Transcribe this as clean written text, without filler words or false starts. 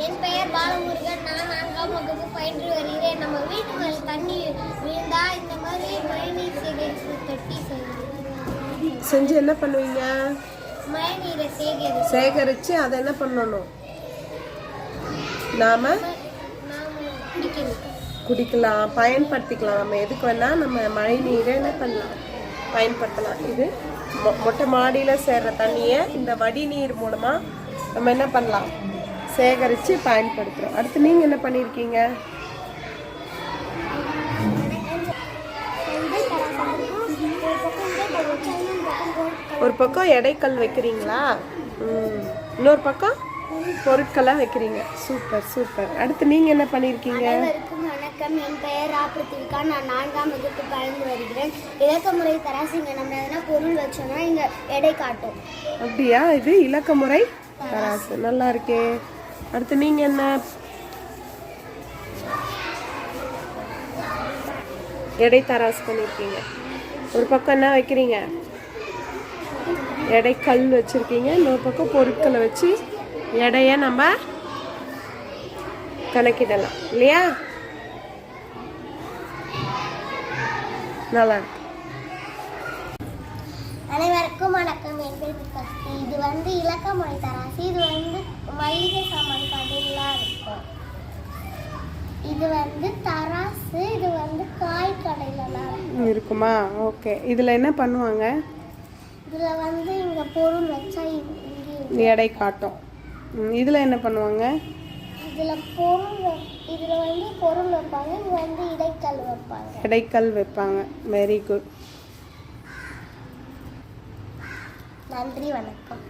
என் பெயர் பாலமுருகன். நான் 4ஆம் வகுப்பு பயின்று வருகிறேன். நம்ம வீட்டுக்கு தண்ணி விழுந்தா இந்த மாதிரி மழைநீர் சேகரிப்பு தொட்டி செஞ்சு என்ன பண்ணுவீங்க? மழைநீரை சேகரித்து அதை என்ன பண்ணணும்? நாம் குடிக்கலாம், பயன்படுத்திக்கலாம். நம்ம எதுக்கு வேணால் நம்ம மழை நீரை என்ன பண்ணலாம், பயன்படுத்தலாம். இது மொட்டை மாடியில் சேர்கிற தண்ணியை இந்த வடிநீர் மூலமாக நம்ம என்ன பண்ணலாம், சேகரித்து பயன்படுத்துகிறோம். அடுத்து நீங்கள் என்ன பண்ணியிருக்கீங்க? ஒரு பக்கம் எடைக்கல் வைக்கிறீங்களா? இன்னொரு பக்கம் பொருட்களாக வைக்கிறீங்க. Super super. அடுத்து நீங்கள் என்ன பண்ணியிருக்கீங்க? வணக்கம், என் பெயர் ராபிருத்திகா. நான் 4ஆம் வகுப்பு பயின்று வருகிறேன். இலக்க முறை தராசு. இங்கே நம்ம எதனா பொருள் வச்சோம்னா இங்கே எடை காட்டும். அப்படியா? இது இலக்க முறை தராசு. நல்லா இருக்கே. அடுத்து நீங்கள் என்ன? எடை தராசு பண்ணியிருக்கீங்க. ஒரு பக்கம் என்ன வைக்கிறீங்க? எடை கல் வச்சுருக்கீங்க. இன்னொரு பக்கம் பொருட்களை வச்சு எடையை நம்ம கணக்கிடலாம் இல்லையா? நல்லா இருக்கு. அனைவருக்கும் வணக்கம். என் பேர் பக்தி. இது இலக்க முறை தராசு. இது மளிகை சாமான் கடையிலாம் இருக்கும். இது தராசு. இது காய் கடையிலலாம் இருக்குமா? ஓகே. இதில் என்ன பண்ணுவாங்க? இதில் இங்கே பொருள் வச்சா எடை காட்டும். இதில் என்ன பண்ணுவாங்க? இதில் பொருள் வைப்பாங்க. இது இடைக்கல் வைப்பாங்க. இடைக்கல் வைப்பாங்க. Very good. நன்றி, வணக்கம்.